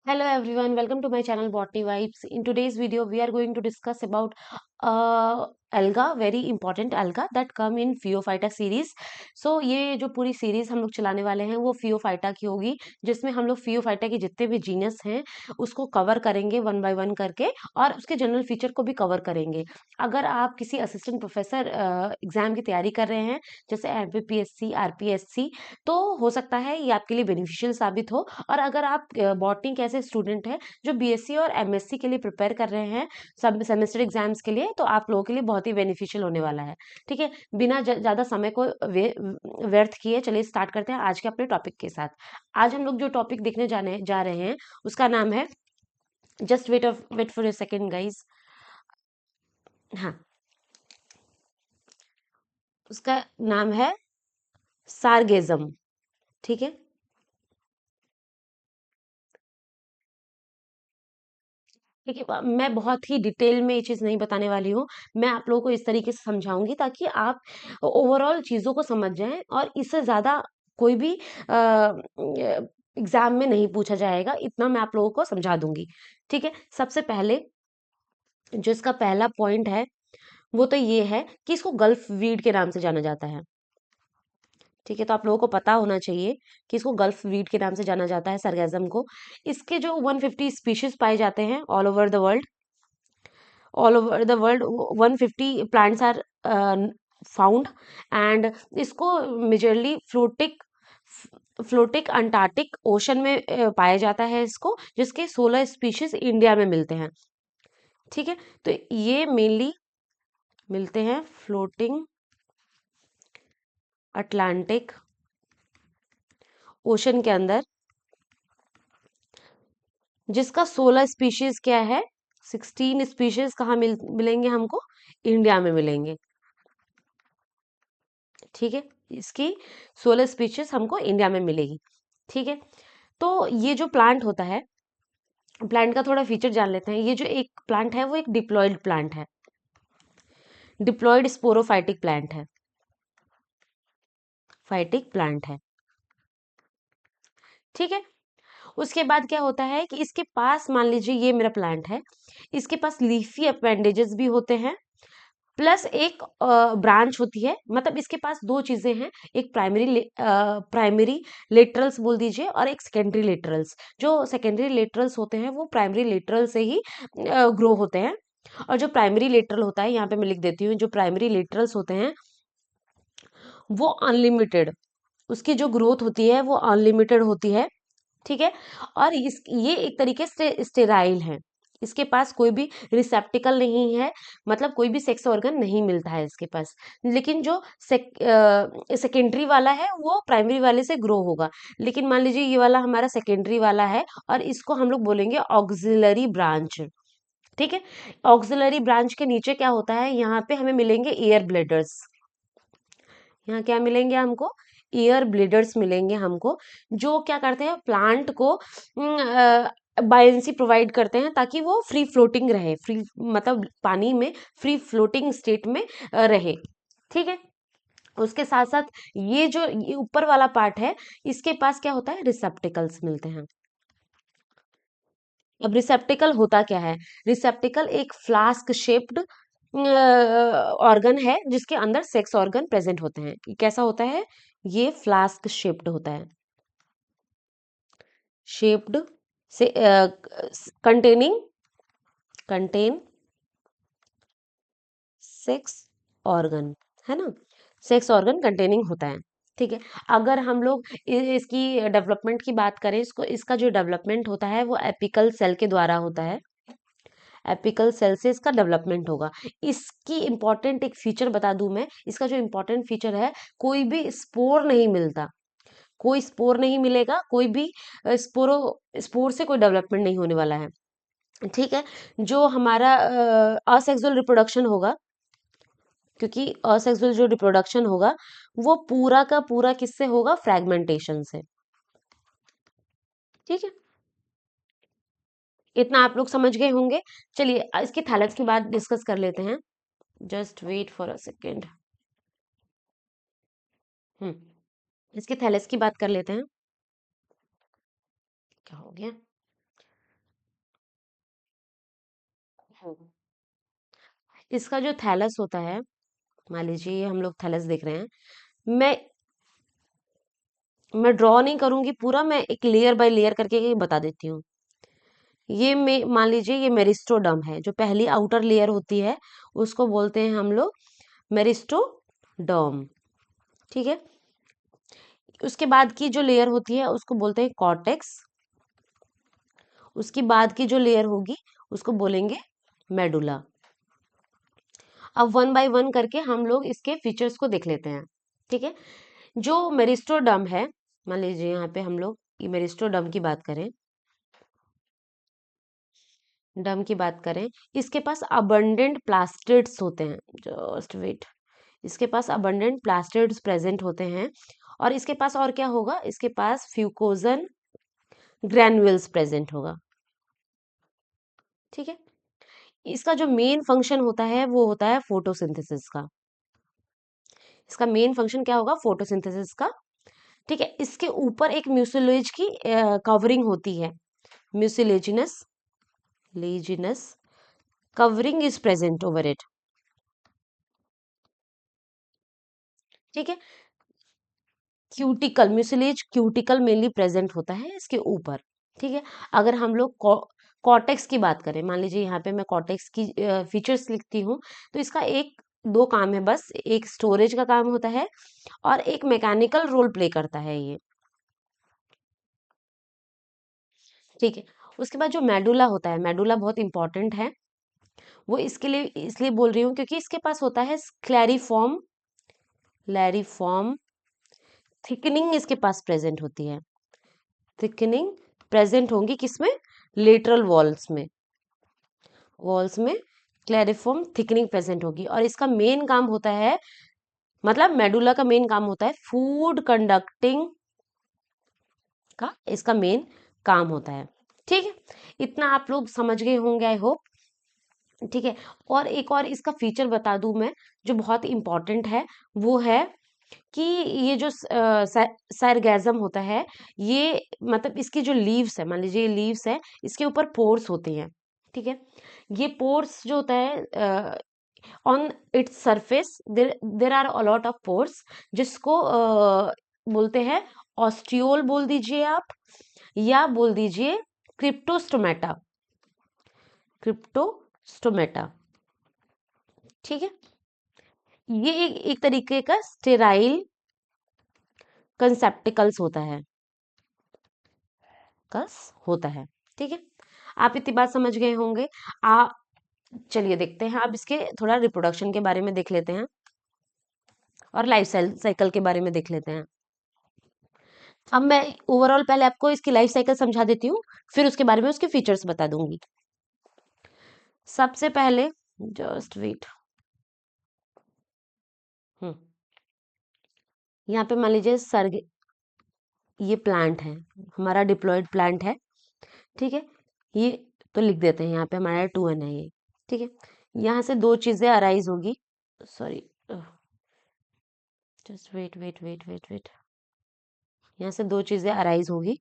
Hello everyone, welcome to my channel Botany Vibes. In today's video, we are going to discuss about alga, very important alga that come in Phaeophyta series. So ये जो पूरी series हम लोग चलाने वाले हैं वो Phaeophyta की होगी, जिसमें हम लोग Phaeophyta के जितने भी जीनस हैं उसको कवर करेंगे वन बाय वन करके और उसके जनरल फीचर को भी कवर करेंगे। अगर आप किसी असिस्टेंट प्रोफेसर एग्जाम की तैयारी कर रहे हैं जैसे एमपीपीएससी, आरपीएससी, तो हो सकता है ये आपके लिए बेनिफिशियल साबित हो। और अगर आप बॉटनी के ऐसे स्टूडेंट हैं जो बीएससी और एमएससी के लिए प्रिपेयर कर रहे हैं सब सेमेस्टर एग्जाम्स के लिए, तो आप लोगों के लिए बहुत ही बेनिफिशियल होने वाला है। ठीक है, बिना ज़्यादा समय को व्यर्थ किए चलिए स्टार्ट करते हैं आज के अपने टॉपिक के साथ। आज हम लोग जो टॉपिक देखने जाने जा रहे हैं उसका नाम है, just wait for a second guys. हाँ, उसका नाम है सार्गेजम। ठीक है, ठीक है, मैं बहुत ही डिटेल में ये चीज़ नहीं बताने वाली हूँ। मैं आप लोगों को इस तरीके से समझाऊंगी ताकि आप ओवरऑल चीज़ों को समझ जाएं और इससे ज़्यादा कोई भी एग्जाम में नहीं पूछा जाएगा, इतना मैं आप लोगों को समझा दूंगी। ठीक है, सबसे पहले जो इसका पहला पॉइंट है वो तो ये है कि इसको गल्फ वीड के नाम से जाना जाता है। ठीक है, तो आप लोगों को पता होना चाहिए कि इसको गल्फ वीड के नाम से जाना जाता है, सरगेज़म को। इसके जो 150 स्पीशीज पाए जाते हैं all over the world 150 plants are found. And इसको मेजरली फ्लोटिक अंटार्कटिक ओशन में पाया जाता है इसको, जिसके 16 स्पीशीज इंडिया में मिलते हैं। ठीक है, तो ये मेनली मिलते हैं फ्लोटिंग अटलांटिक ओशन के अंदर, जिसका 16 स्पीशीज क्या है, 16 स्पीशीज कहाँ मिलेंगे हमको, इंडिया में मिलेंगे। ठीक है, इसकी 16 स्पीशीज हमको इंडिया में मिलेगी। ठीक है, तो ये जो प्लांट होता है, प्लांट का थोड़ा फीचर जान लेते हैं। ये जो एक प्लांट है वो एक डिप्लॉयड प्लांट है, डिप्लॉयड स्पोरोफाइटिक प्लांट है, फाइटिक प्लांट है। ठीक है, उसके बाद क्या होता है कि इसके पास, मान लीजिए ये मेरा प्लांट है, इसके पास लीफी अपेंडेजेस भी होते हैं, प्लस एक ब्रांच होती है। मतलब इसके पास दो चीजें हैं, एक प्राइमरी लेटरल्स बोल दीजिए और एक सेकेंडरी लेटरल्स। जो सेकेंडरी लेटरल्स होते हैं वो प्राइमरी लेटरल से ही ग्रो होते हैं, और जो प्राइमरी लेटरल होता है, यहाँ पे मैं लिख देती हूँ, जो प्राइमरी लेटरल्स होते हैं वो अनलिमिटेड, उसकी जो ग्रोथ होती है वो अनलिमिटेड होती है। ठीक है, और ये एक तरीके से स्टेराइल है, इसके पास कोई भी रिसेप्टिकल नहीं है, मतलब कोई भी सेक्स ऑर्गन नहीं मिलता है इसके पास। लेकिन जो सेकेंडरी वाला है वो प्राइमरी वाले से ग्रो होगा। लेकिन मान लीजिए ये वाला हमारा सेकेंडरी वाला है और इसको हम लोग बोलेंगे ऑक्सिलरी ब्रांच। ठीक है, ऑक्सिलरी ब्रांच के नीचे क्या होता है, यहाँ पे हमें मिलेंगे एयर ब्लेडर्स। यहाँ क्या मिलेंगे हमको, एयर ब्लेडर्स मिलेंगे हमको, जो क्या करते हैं, प्लांट को बायंसी प्रोवाइड करते हैं ताकि वो फ्री फ्लोटिंग रहे, फ्री मतलब पानी में फ्री फ्लोटिंग स्टेट में रहे। ठीक है, उसके साथ साथ ये जो ये ऊपर वाला पार्ट है, इसके पास क्या होता है, रिसेप्टिकल्स मिलते हैं। अब रिसेप्टिकल होता क्या है, रिसेप्टिकल एक फ्लास्क शेप्ड ऑर्गन है जिसके अंदर सेक्स ऑर्गन प्रेजेंट होते हैं। ये कैसा होता है, ये फ्लास्क शेप्ड होता है, शेप्ड से कंटेनिंग कंटेन सेक्स ऑर्गन, है ना, सेक्स ऑर्गन कंटेनिंग होता है। ठीक है, अगर हम लोग इसकी डेवलपमेंट की बात करें, इसको इसका जो डेवलपमेंट होता है वो एपिकल सेल के द्वारा होता है, एपिकल सेल से इसका डेवलपमेंट होगा। इसकी इंपॉर्टेंट एक फीचर बता दूं मैं, इसका जो इंपॉर्टेंट फीचर है, कोई भी स्पोर नहीं मिलता, कोई स्पोर नहीं मिलेगा, कोई भी स्पोर से कोई डेवलपमेंट नहीं होने वाला है। ठीक है, जो हमारा असेक्सुअल रिप्रोडक्शन होगा, क्योंकि असेक्सुअल जो रिप्रोडक्शन होगा वो पूरा का पूरा किससे होगा, फ्रैगमेंटेशन से। ठीक है, इतना आप लोग समझ गए होंगे। चलिए इसकी थैलेट्स की बात डिस्कस कर लेते हैं, just wait for a second. इसके थैलेस की बात कर लेते हैं। क्या हो गया, हम्म। इसका जो थैलस होता है, मान लीजिए ये हम लोग थैलस देख रहे हैं। मैं मैं ड्रॉ नहीं करूंगी पूरा, मैं एक लेयर बाय लेयर करके ये बता देती हूँ। ये में मान लीजिए ये मेरिस्टोडर्म है, जो पहली आउटर लेयर होती है उसको बोलते हैं हम लोग मेरिस्टोडर्म। ठीक है। उसके बाद की जो लेयर होती है उसको बोलते हैं कॉर्टेक्स। उसके बाद की जो लेयर होगी उसको बोलेंगे मेडुला। अब वन बाय वन करके हम लोग इसके फीचर्स को देख लेते हैं। ठीक है। जो मेरिस्टोडर्म है, मान लीजिए यहाँ पे हम लोग ये मेरिस्टोडर्म की बात करें, डम की बात करें, इसके पास अबंडेंट प्लास्टिड्स होते हैं। Just wait. इसके पास अबंडेंट प्लास्टिड्स प्रेजेंट होते हैं। और इसके पास और क्या होगा, इसके पास फ्यूकोजन ग्रैन्युल्स प्रेजेंट होगा। ठीक है। इसका जो मेन फंक्शन होता है वो होता है फोटोसिंथेसिस का। इसका मेन फंक्शन क्या होगा, फोटोसिंथेसिस का। ठीक है। इसके ऊपर एक म्यूसिलेज की कवरिंग होती है, म्यूसिलेजिनस लेजिनस covering is present over it. ठीक है। Cuticle, mucilage cuticle mainly present होता है इसके ऊपर। ठीक है। अगर हम लोग कॉर्टेक्स की बात करें, मान लीजिए यहाँ पे मैं कॉर्टेक्स की फीचर्स लिखती हूँ, तो इसका एक दो काम है बस, एक स्टोरेज का काम होता है और एक मैकेनिकल रोल प्ले करता है ये। ठीक है। उसके बाद जो मेडुला होता है, मेडुला बहुत इंपॉर्टेंट है। वो इसके लिए इसलिए बोल रही हूँ क्योंकि इसके पास होता है क्लैरिफॉर्म, लैरिफॉर्म थिकनिंग इसके पास प्रेजेंट होती है। थिकनिंग प्रेजेंट होंगी किसमें, लेटरल वॉल्स में क्लैरिफॉर्म थिकनिंग प्रेजेंट होगी। और इसका मेन काम होता है, मतलब मेडुला का मेन काम होता है फूड कंडक्टिंग का, इसका मेन काम होता है। ठीक है। इतना आप लोग समझ गए होंगे आई होप। ठीक है। और एक और इसका फीचर बता दूं मैं, जो बहुत इंपॉर्टेंट है, वो है कि ये जो सायरगैज़म होता है, ये मतलब इसकी जो लीव्स है, मान लीजिए ये लीव्स है, इसके ऊपर पोर्स होती हैं। ठीक है। ये पोर्स जो होता है, on its surface there there are a lot of pores, जिसको बोलते हैं ऑस्टियोल बोल दीजिए आप, या बोल दीजिए क्रिप्टोस्टोमेटा, क्रिप्टोस्टोमेटा। ठीक है। ये एक तरीके का स्टेराइल कंसेप्टिकल्स होता है, कस होता है। ठीक है। आप इतनी बात समझ गए होंगे। आ चलिए देखते हैं, अब इसके थोड़ा रिप्रोडक्शन के बारे में देख लेते हैं और लाइफ साइकिल के बारे में देख लेते हैं। अब मैं ओवरऑल पहले आपको इसकी लाइफ साइकिल समझा देती हूँ, फिर उसके बारे में उसके फीचर्स बता दूंगी। सबसे पहले, जस्ट वेट, हम्म यहाँ पे मान लीजिए सर्ग, ये प्लांट है, हमारा डिप्लॉयड प्लांट है। ठीक है। ये तो लिख देते हैं, यहाँ पे हमारा 2n है ये। ठीक है। यहाँ से दो चीजें अराइज होगी, sorry, just wait wait wait wait wait, यहाँ से दो चीजें अराइज होगी।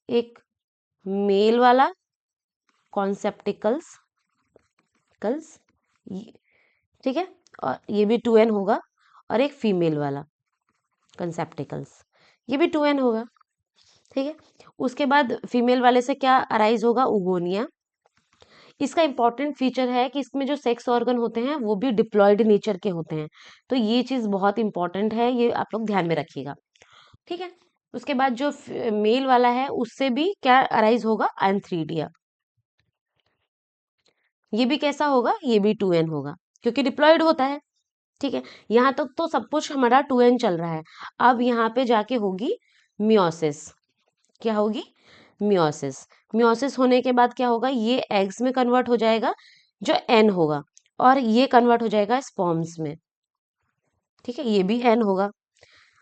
एक मेल वाला कॉन्सेप्टिकल्स कल्स, ठीक है, और ये भी 2n होगा। और एक फीमेल वाला कंसेप्टिकल्स, ये भी 2n होगा। ठीक है। उसके बाद फीमेल वाले से क्या अराइज होगा, उगोनिया। इसका इंपॉर्टेंट फीचर है कि इसमें जो सेक्स ऑर्गन होते हैं वो भी डिप्लॉयड नेचर के होते हैं, तो ये चीज बहुत इंपॉर्टेंट है, ये आप लोग ध्यान में रखिएगा। ठीक है। उसके बाद जो मेल वाला है उससे भी क्या अराइज होगा, एंथ्रीडिया। ये भी कैसा होगा, ये भी 2n होगा, क्योंकि डिप्लॉयड होता है। ठीक है। यहाँ तक तो सब कुछ हमारा 2n चल रहा है। अब यहाँ पे जाके होगी मियोसिस। क्या होगी, मियोसिस। मियोसिस होने के बाद क्या होगा, ये एग्स में कन्वर्ट हो जाएगा, जो एन होगा, और ये कन्वर्ट हो जाएगा स्पर्म्स में। ठीक है। ये भी एन होगा।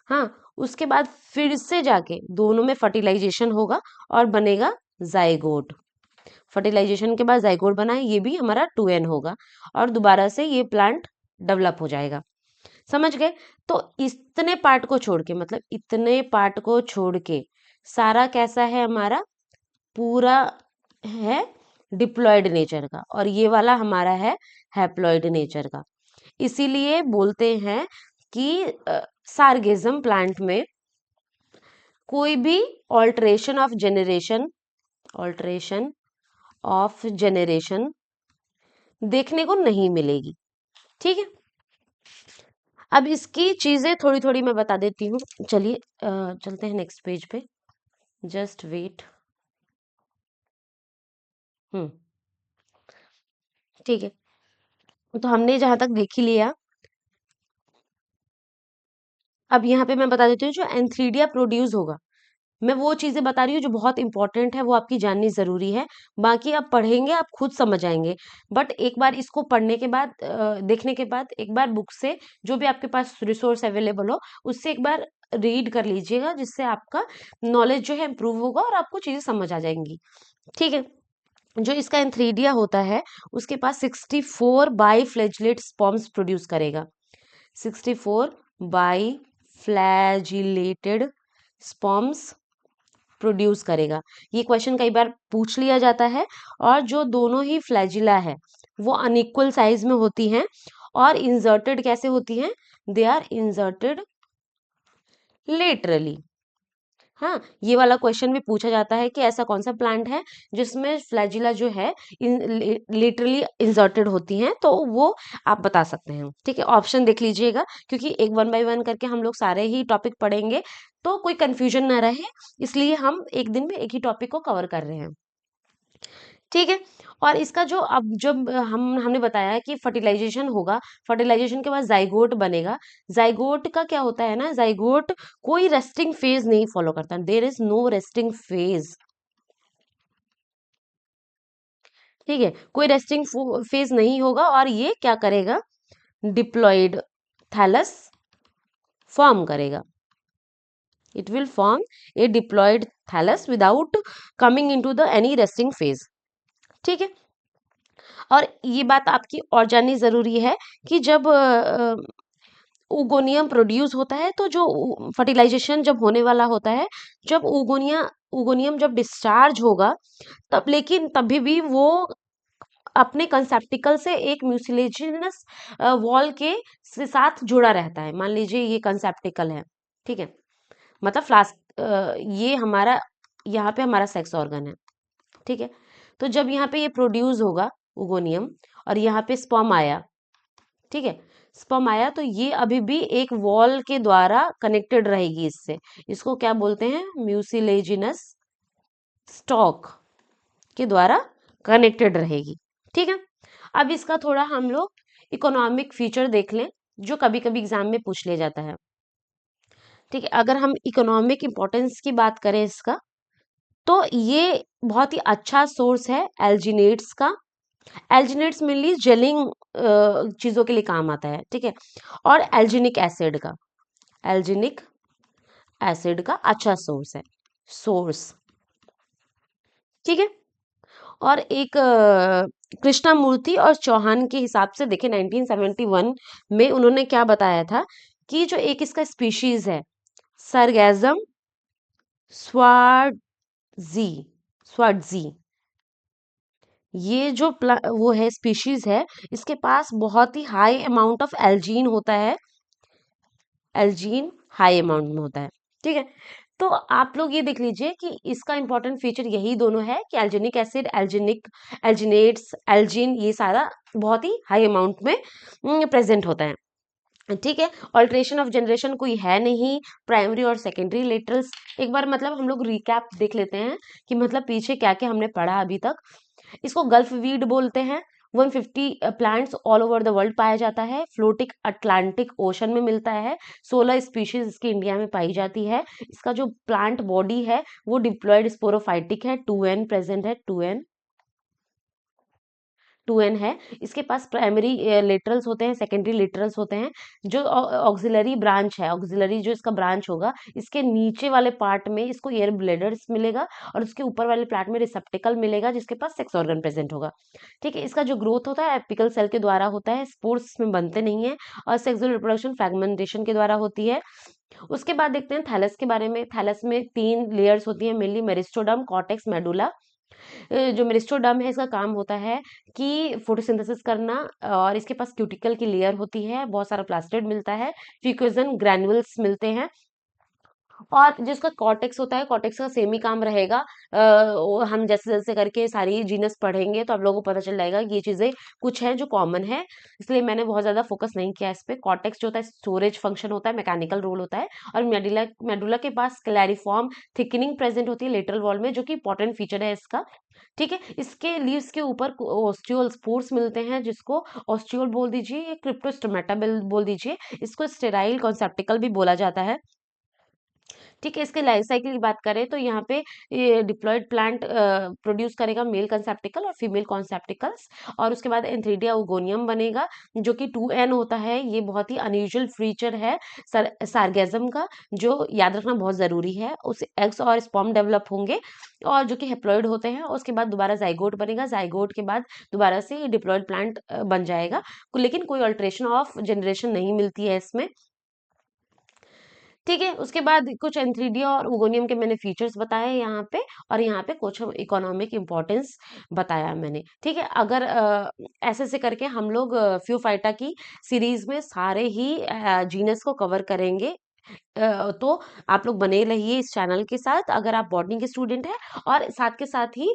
हाँ। उसके बाद फिर से जाके दोनों में फर्टिलाइजेशन होगा और बनेगा जाइगोट। फर्टिलाइजेशन के बाद जाइगोट बना है, ये भी हमारा 2n होगा, और दोबारा से ये प्लांट डेवलप हो जाएगा। समझ गए। तो इतने पार्ट को छोड़ के, मतलब इतने पार्ट को छोड़ के सारा कैसा है हमारा, पूरा है डिप्लॉयड नेचर का, और ये वाला हमारा है हैप्लॉयड नेचर का। इसीलिए बोलते हैं कि सार्गेजम प्लांट में कोई भी ऑल्टरेशन ऑफ जेनरेशन देखने को नहीं मिलेगी। ठीक है, अब इसकी चीजें थोड़ी थोड़ी मैं बता देती हूँ। चलिए चलते हैं नेक्स्ट पेज पे, जस्ट वेट। ठीक है, तो हमने जहां तक देख ही लिया। अब यहाँ पे मैं बता देती हूँ, जो एंथ्रीडिया प्रोड्यूस होगा, मैं वो चीजें बता रही हूँ जो बहुत इंपॉर्टेंट है, वो आपकी जाननी जरूरी है। बाकी आप पढ़ेंगे आप खुद समझ आएंगे, बट एक बार इसको पढ़ने के बाद देखने के बाद एक बार बुक से, जो भी आपके पास रिसोर्स अवेलेबल हो, उससे एक बार रीड कर लीजिएगा, जिससे आपका नॉलेज जो है इम्प्रूव होगा और आपको चीजें समझ आ जाएंगी। ठीक है, जो इसका एंथ्रीडिया होता है, उसके पास 64 बाई फ्लैजिलेट स्पर्म्स प्रोड्यूस करेगा। 64 बाई फ्लैजिलेटेड स्पर्म्स प्रोड्यूस करेगा। ये क्वेश्चन कई बार पूछ लिया जाता है। और जो दोनों ही फ्लैजिला है वो अनइक्वल साइज में होती हैं, और इंसर्टेड कैसे होती हैं, दे आर इंसर्टेड लेटरली। हाँ, ये वाला क्वेश्चन भी पूछा जाता है कि ऐसा कौन सा प्लांट है जिसमें फ्लैजिला जो है लिटरली इंसर्टेड होती हैं, तो वो आप बता सकते हैं। ठीक है, ऑप्शन देख लीजिएगा, क्योंकि एक वन बाय वन करके हम लोग सारे ही टॉपिक पढ़ेंगे, तो कोई कंफ्यूजन ना रहे, इसलिए हम एक दिन में एक ही टॉपिक को कवर कर रहे हैं। ठीक है, और इसका जो अब जब हमने बताया कि फर्टिलाइजेशन होगा, फर्टिलाइजेशन के बाद जाइगोट बनेगा। जाइगोट का क्या होता है ना, जाइगोट कोई रेस्टिंग फेज नहीं फॉलो करता, there is no resting phase. ठीक है, कोई रेस्टिंग फेज नहीं होगा, और ये क्या करेगा, डिप्लॉयड थैलस फॉर्म करेगा। It will form a diploid thallus without coming into the any resting phase. ठीक है, और ये बात आपकी और जाननी जरूरी है कि जब उगोनियम प्रोड्यूस होता है, तो जो फर्टिलाइजेशन जब होने वाला होता है, जब उगोनियम जब डिस्चार्ज होगा, तब लेकिन तभी भी वो अपने कंसेप्टिकल से एक म्यूसिलेजिनस वॉल के साथ जुड़ा रहता है। मान लीजिए ये कंसेप्टिकल है, ठीक है, मतलब फ्लास्क, ये हमारा यहाँ पे हमारा सेक्स ऑर्गन है। ठीक है, तो जब यहाँ पे ये प्रोड्यूस होगा उगोनियम, और यहाँ पे स्पर्म आया, ठीक है, स्पर्म आया, तो ये अभी भी एक वॉल के द्वारा कनेक्टेड रहेगी इससे। इसको क्या बोलते हैं, म्यूसिलेजिनस स्टॉक के द्वारा कनेक्टेड रहेगी। ठीक है, अब इसका थोड़ा हम लोग इकोनॉमिक फीचर देख लें, जो कभी कभी एग्जाम में पूछ लिया जाता है। ठीक है, अगर हम इकोनॉमिक इंपॉर्टेंस की बात करें इसका, तो ये बहुत ही अच्छा सोर्स है एल्जिनेट्स का। एल्जिनेट्स मेनली जेलिंग चीजों के लिए काम आता है। ठीक है, और एल्जिनिक एसिड का अच्छा सोर्स है, सोर्स। ठीक है, और एक कृष्णमूर्ति और चौहान के हिसाब से देखें, 1971 में उन्होंने क्या बताया था कि जो एक इसका स्पीशीज है, सरगैजम स्वार्जी स्वार्जी, ये जो वो है स्पीशीज है, इसके पास बहुत ही हाई अमाउंट ऑफ एल्जीन होता है, एल्जीन हाई अमाउंट में होता है। ठीक है, तो आप लोग ये देख लीजिए कि इसका इंपॉर्टेंट फीचर यही दोनों है कि एल्जेनिक एसिड, एल्जिनेट्स, एल्जीन, ये सारा बहुत ही हाई अमाउंट में प्रेजेंट होता है। ठीक है, ऑल्ट्रेशन ऑफ जनरेशन कोई है नहीं, प्राइमरी और सेकेंडरी लेटरल्स। एक बार मतलब हम लोग रिकैप देख लेते हैं कि मतलब पीछे क्या क्या हमने पढ़ा अभी तक। इसको गल्फ वीड बोलते हैं। 150 plants all over the world पाया जाता है, फ्लोटिक अटलांटिक ओशन में मिलता है। 16 स्पीशीज इसकी इंडिया में पाई जाती है। इसका जो प्लांट बॉडी है वो डिप्लॉयड स्पोरोफाइटिक है, 2n प्रेजेंट है, 2n है। इसके पास प्राइमरी लेटरल्स होते हैं, सेकेंडरी लेटरल्स होते हैं। जो ऑक्सिलरी ब्रांच है, ऑक्सिलरी जो इसका ब्रांच होगा, इसके नीचे वाले पार्ट में इसको एयर ब्लेडर्स मिलेगा, और उसके ऊपर वाले पार्ट में रिसेप्टिकल मिलेगा, जिसके पास सेक्स ऑर्गन प्रेजेंट होगा। ठीक है, इसका जो ग्रोथ होता है एपिकल सेल के द्वारा होता है, स्पोर्स में बनते नहीं है, और सेक्सुअल रिप्रोडक्शन फ्रेगमेंटेशन के द्वारा होती है। उसके बाद देखते हैं थैलस के बारे में। थैलस में 3 लेयर्स होती है मेनली, मेरिस्टोडर्म, कॉर्टेक्स, मेडुला। जो मेरिस्टेम है इसका काम होता है कि फोटोसिंथेसिस करना, और इसके पास क्यूटिकल की लेयर होती है, बहुत सारा प्लास्टिड मिलता है, फ्यूकोजन ग्रैन्युल्स मिलते हैं, और जिसका कॉर्टेक्स होता है, कॉर्टेक्स का सेम ही काम रहेगा। वो हम जैसे जैसे करके सारी जीनस पढ़ेंगे तो आप लोगों को पता चल जाएगा कि ये चीज़ें कुछ हैं जो कॉमन है, इसलिए मैंने बहुत ज़्यादा फोकस नहीं किया इस पे। कॉर्टेक्स जो होता है स्टोरेज फंक्शन होता है, मैकेनिकल रोल होता है, और मेडुला मेडुला के पास क्लैरिफॉर्म थिकनिंग प्रेजेंट होती है लेटरल वॉल में, जो कि इंपॉर्टेंट फीचर है इसका। ठीक है, इसके लीव्स के ऊपर ऑस्टियोल स्पोर्स मिलते हैं, जिसको ऑस्टियोल बोल दीजिए या क्रिप्टोस्टोमेटा बोल दीजिए, इसको स्टेराइल कॉन्सेप्टिकल भी बोला जाता है। ठीक है, इसके लाइफ साइकिल की बात करें तो यहाँ पे ये डिप्लॉयड प्लांट प्रोड्यूस करेगा मेल कंसेप्टिकल और फीमेल कॉन्सेप्टिकल्स, और उसके बाद एंथ्रीडिया ओगोनियम बनेगा, जो कि 2n होता है। ये बहुत ही अनयूजुअल फीचर है सार्गेजम का, जो याद रखना बहुत ज़रूरी है। उस एग्स और स्पर्म डेवलप होंगे, और जो कि हेप्लॉइड होते हैं, उसके बाद दोबारा जाइगोट बनेगा, जाइगोट के बाद दोबारा से डिप्लॉयड प्लांट बन जाएगा, लेकिन कोई अल्ट्रेशन ऑफ जनरेशन नहीं मिलती है इसमें। ठीक है, उसके बाद कुछ एंथ्रीडिया और ओगोनियम के मैंने फीचर्स बताए यहाँ पे, और यहाँ पे कुछ इकोनॉमिक इम्पोर्टेंस बताया मैंने। ठीक है, अगर ऐसे ऐसे करके हम लोग फ्यूफाइटा की सीरीज में सारे ही जीनस को कवर करेंगे। तो आप लोग बने रहिए इस चैनल के साथ, अगर आप बॉटनी के स्टूडेंट हैं, और साथ के साथ ही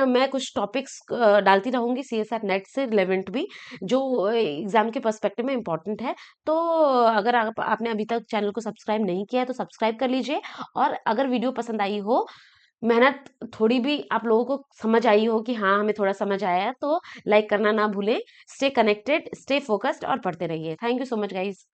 मैं कुछ टॉपिक्स डालती रहूंगी CSR नेट से रिलेवेंट भी, जो एग्जाम के पर्सपेक्टिव में इम्पोर्टेंट है। तो अगर आपने अभी तक चैनल को सब्सक्राइब नहीं किया है तो सब्सक्राइब कर लीजिए, और अगर वीडियो पसंद आई हो, मेहनत थोड़ी भी आप लोगों को समझ आई हो कि हाँ हमें थोड़ा समझ आया है, तो लाइक करना ना भूलें। स्टे कनेक्टेड, स्टे फोकस्ड, और पढ़ते रहिए। Thank you so much guys.